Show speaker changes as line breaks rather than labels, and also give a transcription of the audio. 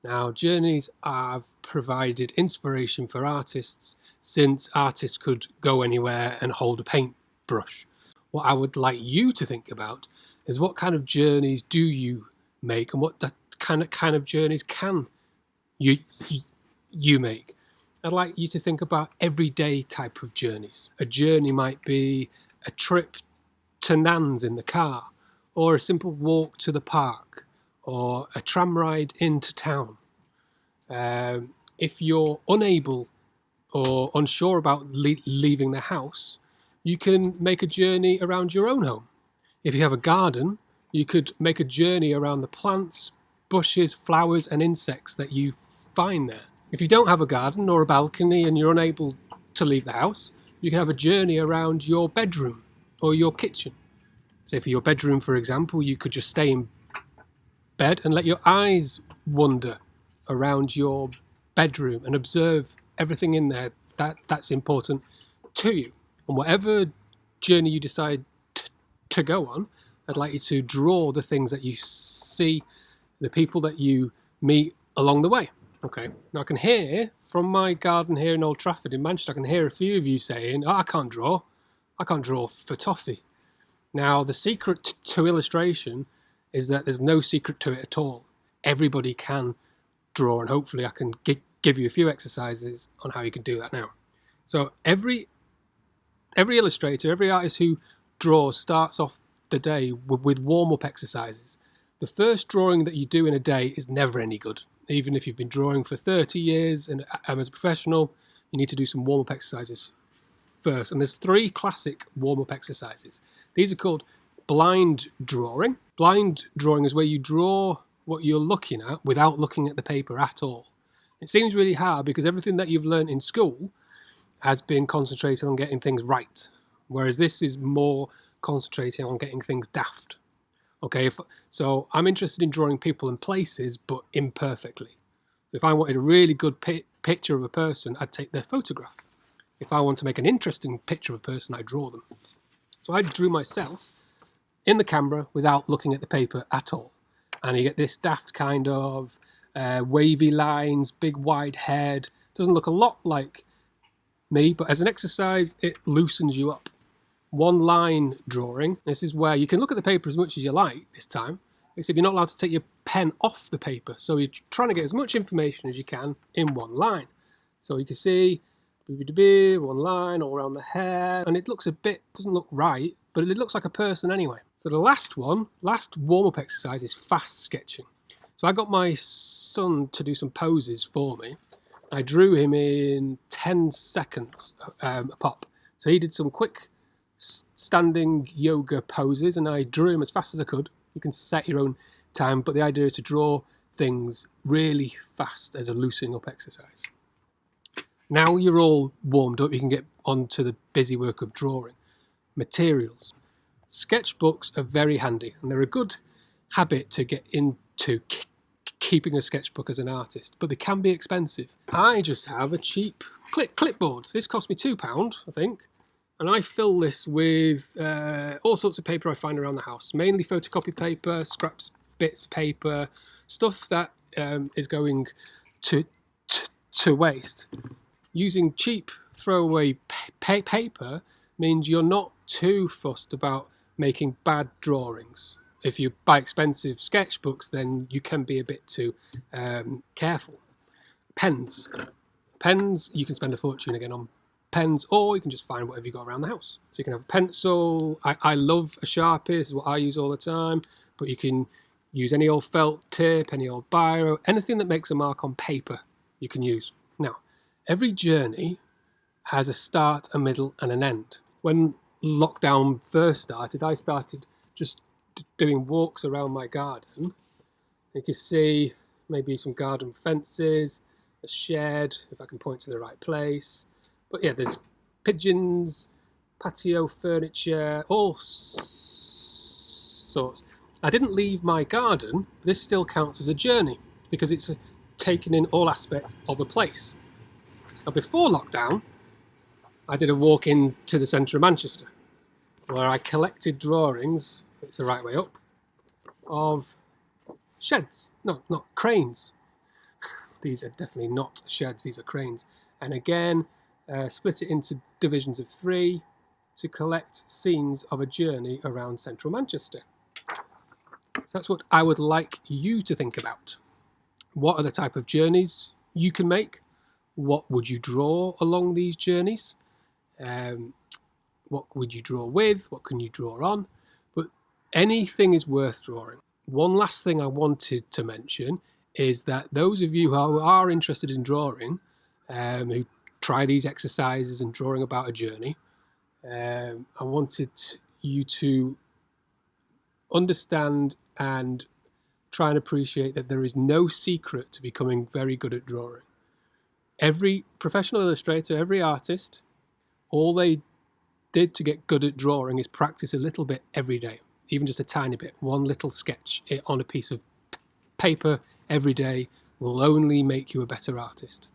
Now, journeys have provided inspiration for artists since artists could go anywhere and hold a paintbrush. What I would like you to think about is what kind of journeys do you make, and what kind of journeys can you you make. I'd like you to think about everyday type of journeys. A journey might be a trip to Nan's in the car, or a simple walk to the park, or a tram ride into town. If you're unable or unsure about leaving the house, you can make a journey around your own home. If you have a garden, you could make a journey around the plants, bushes, flowers, and insects that you find there. If you don't have a garden or a balcony and you're unable to leave the house, you can have a journey around your bedroom or your kitchen. So for your bedroom, for example, you could just stay in bed and let your eyes wander around your bedroom and observe everything in there that's important to you. And whatever journey you decide to go on, I'd like you to draw the things that you see, the people that you meet along the way. Okay, now I can hear from my garden here in Old Trafford in Manchester, I can hear a few of you saying, oh, I can't draw for toffee. Now, the secret to illustration is that there's no secret to it at all. Everybody can draw, and hopefully I can give you a few exercises on how you can do that now. So every illustrator, every artist who draws starts off the day with warm-up exercises. The first drawing that you do in a day is never any good. Even if you've been drawing for 30 years and as a professional, you need to do some warm-up exercises first. And there's 3 classic warm-up exercises. These are called blind drawing. Blind drawing is where you draw what you're looking at without looking at the paper at all. It seems really hard because everything that you've learned in school has been concentrated on getting things right, whereas this is more concentrating on getting things daft. Okay, so I'm interested in drawing people and places, but imperfectly. If I wanted a really good picture of a person, I'd take their photograph. If I want to make an interesting picture of a person, I draw them. So I drew myself in the camera without looking at the paper at all. And you get this daft kind of wavy lines, big wide head. Doesn't look a lot like me, but as an exercise, it loosens you up. One line drawing, this is where you can look at the paper as much as you like this time, except you're not allowed to take your pen off the paper. So you're trying to get as much information as you can in one line. So you can see one line all around the hair, and it looks doesn't look right, but it looks like a person anyway. So the last warm-up exercise is fast sketching. So I got my son to do some poses for me. I drew him in 10 seconds a pop. So he did some quick standing yoga poses, and I drew him as fast as I could. You can set your own time, but the idea is to draw things really fast as a loosening up exercise. Now you're all warmed up, you can get on to the busy work of drawing. Materials. Sketchbooks are very handy, and they're a good habit to get into keeping a sketchbook as an artist, but they can be expensive. I just have a cheap clipboard. This cost me £2, I think. And I fill this with all sorts of paper I find around the house, mainly photocopy paper, scraps, bits of paper, stuff that is going to waste. Using cheap throwaway paper means you're not too fussed about making bad drawings. If you buy expensive sketchbooks, then you can be a bit too careful. Pens, you can spend a fortune again on pens, or you can just find whatever you got around the house. So you can have a pencil. I love a Sharpie, this is what I use all the time, but you can use any old felt tip, any old biro, anything that makes a mark on paper you can use. Now, every journey has a start, a middle, and an end. When lockdown first started, I started just doing walks around my garden. You can see maybe some garden fences, a shed, if I can point to the right place. But yeah, there's pigeons, patio furniture, all sorts. I didn't leave my garden, but this still counts as a journey because it's taken in all aspects of a place. Now, before lockdown, I did a walk into the centre of Manchester where I collected drawings, it's the right way up, of sheds, no, not cranes. These are definitely not sheds, these are cranes. And again, split it into divisions of 3 to collect scenes of a journey around central Manchester. So that's what I would like you to think about. What are the type of journeys you can make? What would you draw along these journeys? What would you draw with? What can you draw on? But anything is worth drawing. One last thing I wanted to mention is that those of you who are interested in drawing, who try these exercises and drawing about a journey, I wanted you to understand and try and appreciate that there is no secret to becoming very good at drawing. Every professional illustrator, every artist, all they did to get good at drawing is practice a little bit every day, even just a tiny bit. One little sketch on a piece of paper every day will only make you a better artist.